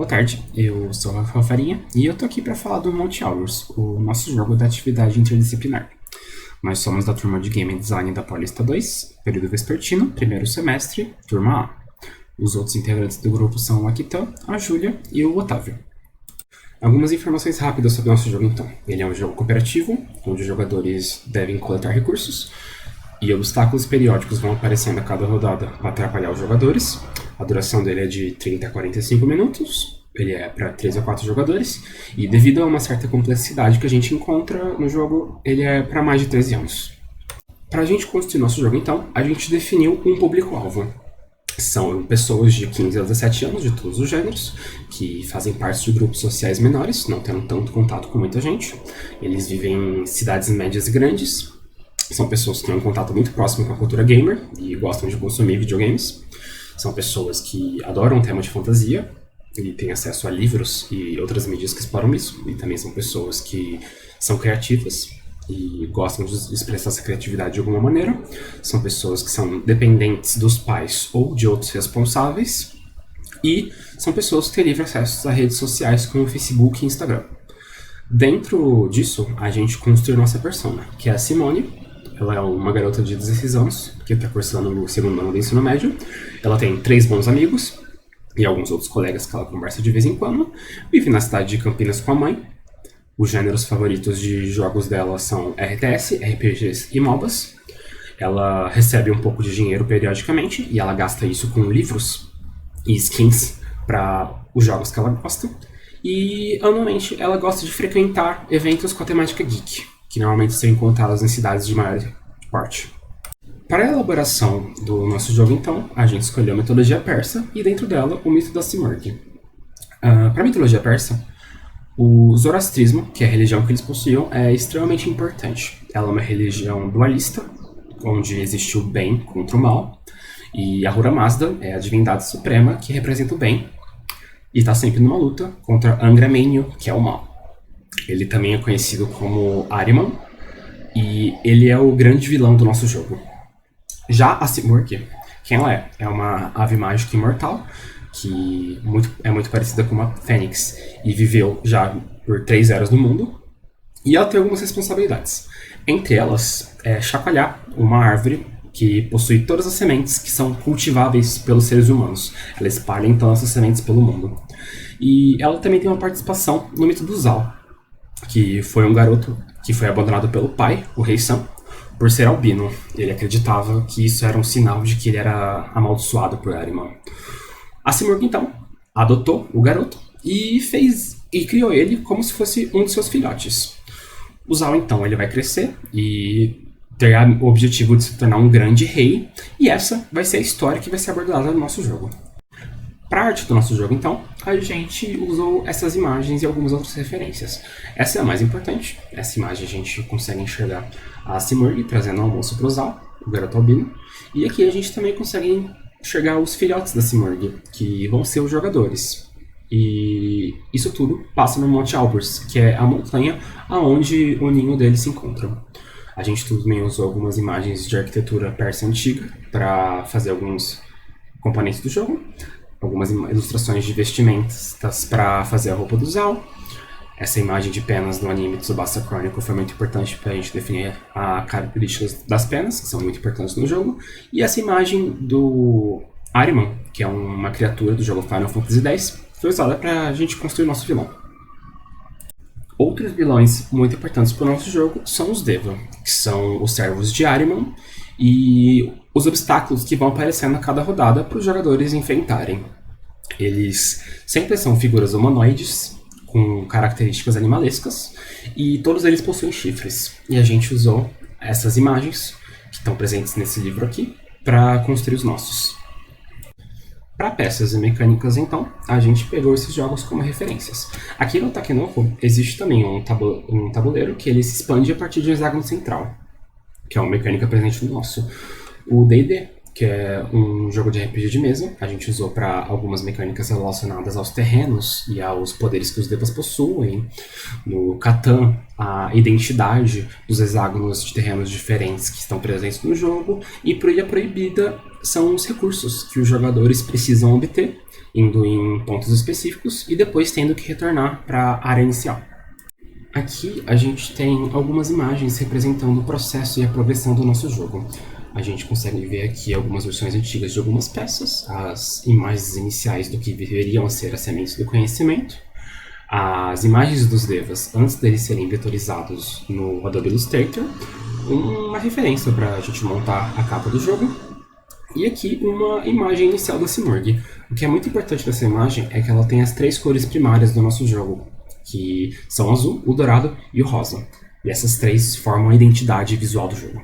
Boa tarde, eu sou o Rafael Farinha e eu tô aqui para falar do Monte Hours, o nosso jogo da atividade interdisciplinar. Nós somos da turma de Game Design da Paulista 2, período vespertino, primeiro semestre, turma A. Os outros integrantes do grupo são a Kitã, a Júlia e o Otávio. Algumas informações rápidas sobre o nosso jogo então. Ele é um jogo cooperativo, onde os jogadores devem coletar recursos e obstáculos periódicos vão aparecendo a cada rodada para atrapalhar os jogadores. A duração dele é de 30 a 45 minutos, ele é para 3 a 4 jogadores, e devido a uma certa complexidade que a gente encontra no jogo, ele é para mais de 13 anos. Para a gente construir nosso jogo então, a gente definiu um público-alvo. São pessoas de 15 a 17 anos, de todos os gêneros, que fazem parte de grupos sociais menores, não tendo tanto contato com muita gente. Eles vivem em cidades médias e grandes. São pessoas que têm um contato muito próximo com a cultura gamer e gostam de consumir videogames. São pessoas que adoram o tema de fantasia e têm acesso a livros e outras mídias que exploram isso. E também são pessoas que são criativas e gostam de expressar essa criatividade de alguma maneira. São pessoas que são dependentes dos pais ou de outros responsáveis. E são pessoas que têm livre acesso a redes sociais como Facebook e Instagram. Dentro disso, a gente construiu nossa persona, que é a Simone. Ela é uma garota de 16 anos, que está cursando no segundo ano do ensino médio. Ela tem 3 bons amigos e alguns outros colegas que ela conversa de vez em quando. Vive na cidade de Campinas com a mãe. Os gêneros favoritos de jogos dela são RTS, RPGs e MOBAs. Ela recebe um pouco de dinheiro periodicamente e ela gasta isso com livros e skins para os jogos que ela gosta. E anualmente ela gosta de frequentar eventos com a temática geek, que normalmente são encontrados em cidades de maior porte. Para a elaboração do nosso jogo, então, a gente escolheu a mitologia persa e dentro dela o mito da Simurgh. Para a mitologia persa, o zoroastrismo, que é a religião que eles possuíam, é extremamente importante. Ela é uma religião dualista, onde existe o bem contra o mal, e Ahura Mazda é a divindade suprema que representa o bem e está sempre numa luta contra Angra Mainyu, que é o mal. Ele também é conhecido como Ahriman, e ele é o grande vilão do nosso jogo. Já a Simurgh, quem ela é? É uma ave mágica imortal, que é muito parecida com uma fênix, e viveu já por 3 eras no mundo, e ela tem algumas responsabilidades. Entre elas, é chacoalhar uma árvore que possui todas as sementes que são cultiváveis pelos seres humanos. Ela espalha então essas sementes pelo mundo. E ela também tem uma participação no mito do Zal, que foi um garoto que foi abandonado pelo pai, o rei Sam, por ser albino. Ele acreditava que isso era um sinal de que ele era amaldiçoado por Ahriman. A Simurgh, então, adotou o garoto e criou ele como se fosse um de seus filhotes. O Zal, então, ele vai crescer e ter o objetivo de se tornar um grande rei, e essa vai ser a história que vai ser abordada no nosso jogo. Para a arte do nosso jogo, então, a gente usou essas imagens e algumas outras referências. Essa é a mais importante. Essa imagem a gente consegue enxergar a Simurgh trazendo o almoço para o Zal, o garoto albino. E aqui a gente também consegue enxergar os filhotes da Simurgh, que vão ser os jogadores. E isso tudo passa no Monte Albers, que é a montanha aonde o ninho deles se encontra. A gente também usou algumas imagens de arquitetura persa antiga para fazer alguns componentes do jogo. Algumas ilustrações de vestimentas para fazer a roupa do Zal. Essa imagem de penas do anime Tsubasa Chronicle foi muito importante para a gente definir as características das penas, que são muito importantes no jogo. E essa imagem do Ahriman, que é uma criatura do jogo Final Fantasy X, foi usada para a gente construir o nosso vilão. Outros vilões muito importantes para o nosso jogo são os Deva, que são os servos de Ahriman, e os obstáculos que vão aparecendo a cada rodada para os jogadores enfrentarem. Eles sempre são figuras humanoides, com características animalescas, e todos eles possuem chifres. E a gente usou essas imagens, que estão presentes nesse livro aqui, para construir os nossos. Para peças e mecânicas, então, a gente pegou esses jogos como referências. Aqui no Takenoko existe também um tabuleiro que ele se expande a partir de um hexágono central, que é uma mecânica presente no nosso. O D&D, que é um jogo de RPG de mesa, a gente usou para algumas mecânicas relacionadas aos terrenos e aos poderes que os devas possuem. No Catan, a identidade dos hexágonos de terrenos diferentes que estão presentes no jogo. E por Ilha Proibida são os recursos que os jogadores precisam obter indo em pontos específicos e depois tendo que retornar para a área inicial. Aqui a gente tem algumas imagens representando o processo e a progressão do nosso jogo. A gente consegue ver aqui algumas versões antigas de algumas peças, as imagens iniciais do que deveriam ser as sementes do conhecimento, as imagens dos devas antes deles serem vetorizados no Adobe Illustrator, uma referência para a gente montar a capa do jogo, e aqui uma imagem inicial da Simurgh. O que é muito importante dessa imagem é que ela tem as 3 cores primárias do nosso jogo, que são o azul, o dourado e o rosa. E essas 3 formam a identidade visual do jogo.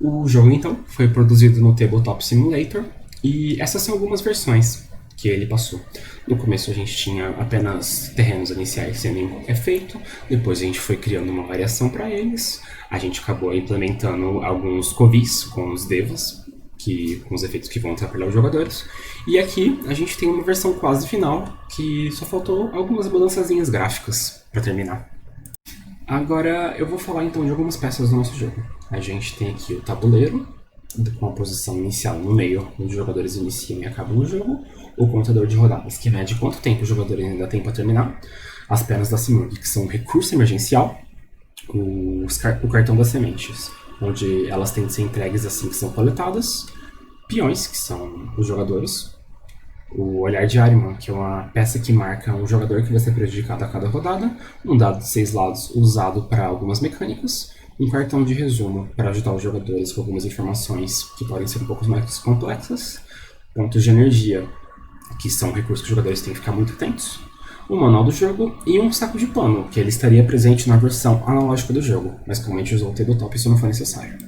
O jogo, então, foi produzido no Tabletop Simulator, e essas são algumas versões que ele passou. No começo a gente tinha apenas terrenos iniciais sem nenhum efeito, depois a gente foi criando uma variação para eles, a gente acabou implementando alguns covis com os devas, com os efeitos que vão atrapalhar os jogadores, e aqui a gente tem uma versão quase final, que só faltou algumas mudançazinhas gráficas para terminar. Agora eu vou falar então de algumas peças do nosso jogo. A gente tem aqui o tabuleiro, com a posição inicial no meio, onde os jogadores iniciam e acabam o jogo, o contador de rodadas, que mede quanto tempo os jogadores ainda têm para terminar, as pernas da Simurgh, que são um recurso emergencial, o cartão das sementes, onde elas têm de ser entregues assim que são coletadas, peões, que são os jogadores, o olhar de Ahriman, que é uma peça que marca um jogador que vai ser prejudicado a cada rodada, um dado de 6 lados usado para algumas mecânicas, um cartão de resumo para ajudar os jogadores com algumas informações que podem ser um pouco mais complexas, pontos de energia, que são recursos que os jogadores têm que ficar muito atentos, um manual do jogo e um saco de pano, que ele estaria presente na versão analógica do jogo, mas como a gente usou o tabletop, isso não foi necessário.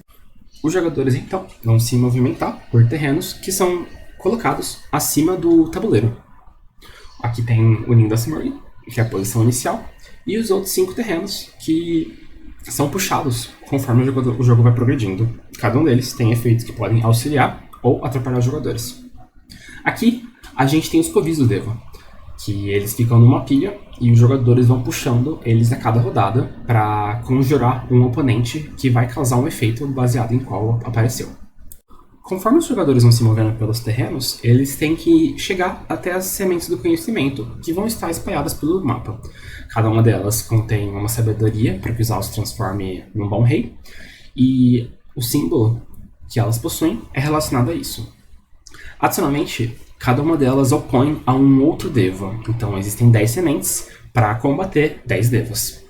Os jogadores, então, vão se movimentar por terrenos que são colocados acima do tabuleiro. Aqui tem o ninho da Simurgh, que é a posição inicial, e os outros 5 terrenos que são puxados conforme o jogo vai progredindo. Cada um deles tem efeitos que podem auxiliar ou atrapalhar os jogadores. Aqui a gente tem os covis do Deva, que eles ficam numa pilha e os jogadores vão puxando eles a cada rodada para conjurar um oponente que vai causar um efeito baseado em qual apareceu. Conforme os jogadores vão se movendo pelos terrenos, eles têm que chegar até as sementes do conhecimento, que vão estar espalhadas pelo mapa. Cada uma delas contém uma sabedoria para que os alvos se transforme num bom rei, e o símbolo que elas possuem é relacionado a isso. Adicionalmente, cada uma delas opõe a um outro Deva, então existem 10 sementes para combater 10 Devas.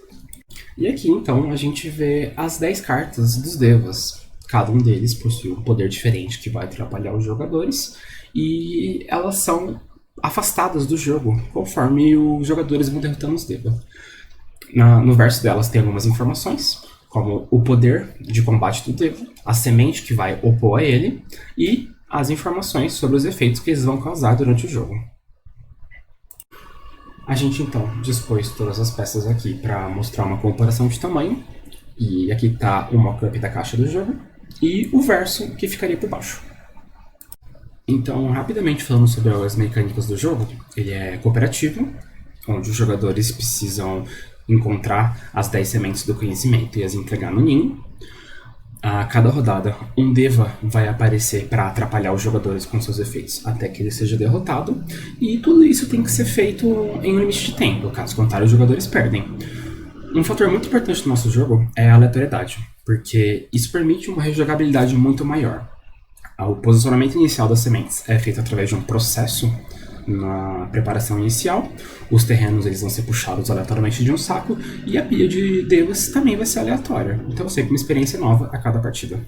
E aqui então a gente vê as 10 cartas dos Devas. Cada um deles possui um poder diferente que vai atrapalhar os jogadores, e elas são afastadas do jogo conforme os jogadores vão derrotando os Deva. No verso delas tem algumas informações, como o poder de combate do Deva, a semente que vai opor a ele e as informações sobre os efeitos que eles vão causar durante o jogo. A gente então dispôs todas as peças aqui para mostrar uma comparação de tamanho, e aqui está o mock-up da caixa do jogo e o verso que ficaria por baixo. Então, rapidamente falando sobre as mecânicas do jogo, ele é cooperativo, onde os jogadores precisam encontrar as 10 sementes do conhecimento e as entregar no ninho. A cada rodada, um Deva vai aparecer para atrapalhar os jogadores com seus efeitos até que ele seja derrotado, e tudo isso tem que ser feito em um limite de tempo, caso contrário os jogadores perdem. Um fator muito importante do nosso jogo é a aleatoriedade, porque isso permite uma rejogabilidade muito maior. O posicionamento inicial das sementes é feito através de um processo na preparação inicial, os terrenos eles vão ser puxados aleatoriamente de um saco, e a pilha de devas também vai ser aleatória, então sempre uma experiência nova a cada partida.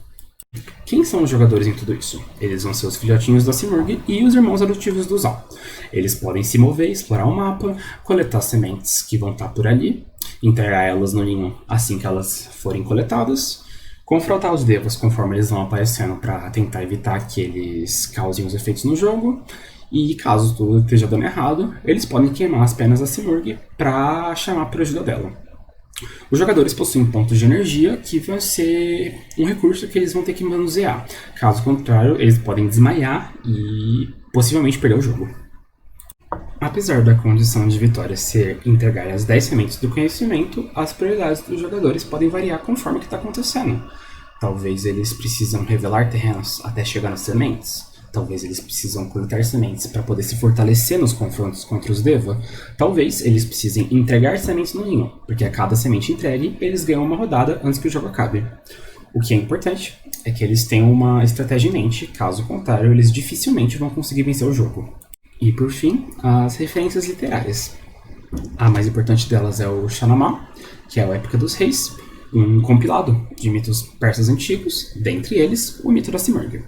Quem são os jogadores em tudo isso? Eles vão ser os filhotinhos da Simurgh e os irmãos adotivos do Zal. Eles podem se mover, explorar o mapa, coletar sementes que vão estar por ali, entregar elas no ninho assim que elas forem coletadas, confrontar os devas conforme eles vão aparecendo para tentar evitar que eles causem os efeitos no jogo, e caso tudo esteja dando errado, eles podem queimar as pernas da Simurgh para chamar por ajuda dela. Os jogadores possuem pontos de energia, que vai ser um recurso que eles vão ter que manusear. Caso contrário, eles podem desmaiar e possivelmente perder o jogo. Apesar da condição de vitória ser entregar as 10 sementes do conhecimento, as prioridades dos jogadores podem variar conforme o que está acontecendo. Talvez eles precisam revelar terrenos até chegar nas sementes. Talvez eles precisam coletar sementes para poder se fortalecer nos confrontos contra os Deva. Talvez eles precisem entregar sementes no ninho, porque a cada semente entregue, eles ganham uma rodada antes que o jogo acabe. O que é importante é que eles tenham uma estratégia em mente, caso contrário, eles dificilmente vão conseguir vencer o jogo. E por fim, as referências literárias. A mais importante delas é o Shahnameh, que é a Épica dos Reis, um compilado de mitos persas antigos, dentre eles o mito da Simurgh.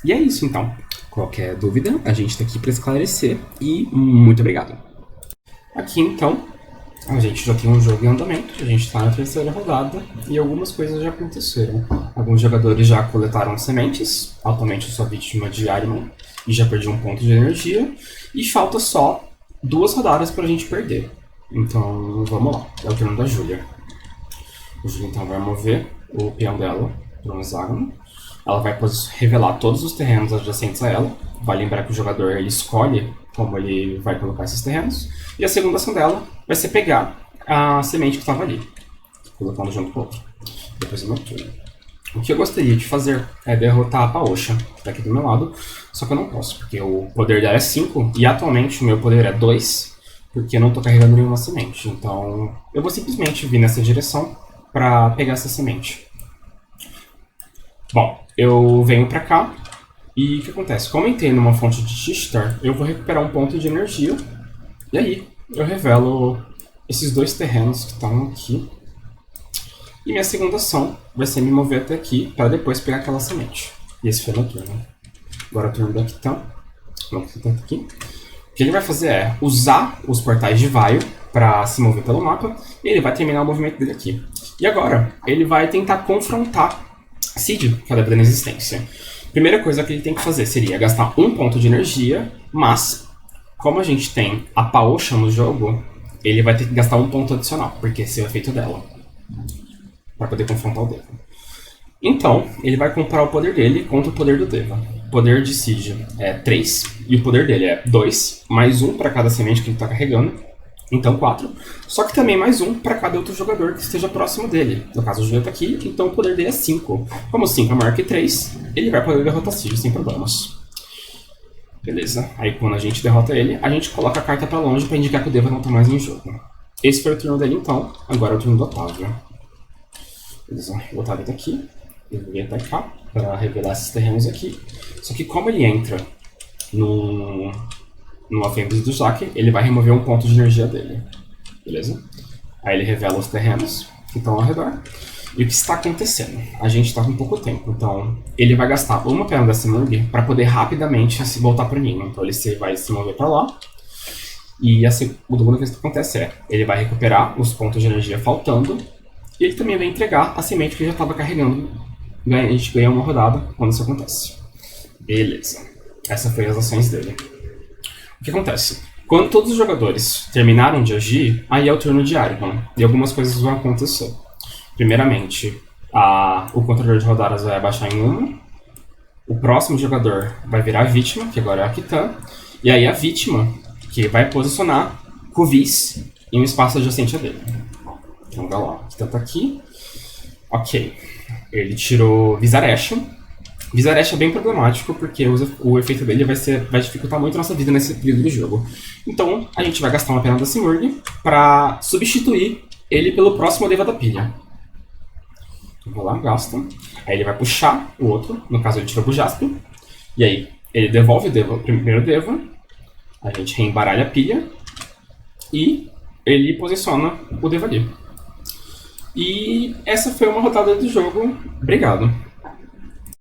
E é isso então. Qualquer dúvida, a gente está aqui para esclarecer e muito obrigado. Aqui então, a gente já tem um jogo em andamento, a gente está na terceira rodada e algumas coisas já aconteceram. Alguns jogadores já coletaram sementes, atualmente eu sou a vítima de Ahriman e já perdi um ponto de energia, e falta só 2 rodadas para a gente perder. Então vamos lá, é o turno da Júlia. A Júlia então vai mover o peão dela para um hexágono. Ela vai revelar todos os terrenos adjacentes a ela. Vai lembrar que o jogador ele escolhe como ele vai colocar esses terrenos. E a segunda ação dela vai ser pegar a semente que estava ali, colocando junto com o outro. Depois do meu turno. O que eu gostaria de fazer é derrotar a Paosha, que está aqui do meu lado. Só que eu não posso, porque o poder dela é 5 e atualmente o meu poder é 2, porque eu não estou carregando nenhuma semente. Então eu vou simplesmente vir nessa direção para pegar essa semente. Bom, eu venho pra cá e o que acontece? Como eu entrei numa fonte de Ishtar, eu vou recuperar um ponto de energia e aí eu revelo esses 2 terrenos que estão aqui. E minha segunda ação vai ser me mover até aqui para depois pegar aquela semente. E esse foi meu turno. Agora o turno do Akitan. Vamos aqui. O que ele vai fazer é usar os portais de Vaio para se mover pelo mapa e ele vai terminar o movimento dele aqui. E agora ele vai tentar confrontar Cid, que é a da existência. Primeira coisa que ele tem que fazer seria gastar um ponto de energia, mas como a gente tem a Paosha no jogo, ele vai ter que gastar um ponto adicional, porque esse é o efeito dela, para poder confrontar o Deva. Então, ele vai comparar o poder dele contra o poder do Deva. O poder de Cid é 3, e o poder dele é 2, mais 1 para cada semente que ele está carregando. Então 4, só que também mais 1 para cada outro jogador que esteja próximo dele. No caso o Júlia está aqui, então o poder dele é 5. Como 5 é maior que 3, ele vai poder derrotar Cid sem problemas. Beleza, aí quando a gente derrota ele, a gente coloca a carta para longe para indicar que o Deva não está mais em jogo. Esse foi o turno dele então, agora é o turno do Otávio. Beleza, o Otávio está aqui, eu vou vir até cá para revelar esses terrenos aqui. Só que como ele entra no Afembris do Jaque, ele vai remover um ponto de energia dele. Beleza? Aí ele revela os terrenos que estão ao redor. E o que está acontecendo? A gente está com pouco tempo, então ele vai gastar uma perna da Simurgh para poder rapidamente se voltar para o ninho. Então ele vai se mover para lá. E a segunda coisa que acontece é, ele vai recuperar os pontos de energia faltando. E ele também vai entregar a semente que já estava carregando. A gente ganha uma rodada quando isso acontece. Beleza. Essas foram as ações dele. O que acontece? Quando todos os jogadores terminaram de agir, aí é o turno de Ahriman, e algumas coisas vão acontecer. Primeiramente, o controlador de rodadas vai abaixar em 1, o próximo jogador vai virar a vítima, que agora é a Akitan, e aí a vítima que vai posicionar Kuvis em um espaço adjacente a dele. Então vai lá, a Akitan tá aqui. Ok, ele tirou Vizaresh. Vizaresh é bem problemático porque o efeito dele vai dificultar muito a nossa vida nesse período do jogo. Então a gente vai gastar uma pena da Simurgh para substituir ele pelo próximo Deva da pilha. Eu vou lá, gasta. Aí ele vai puxar o outro, no caso ele tirou o Bujasp. E aí ele devolve o primeiro Deva, a gente reembaralha a pilha e ele posiciona o Deva ali. E essa foi uma rodada do jogo. Obrigado.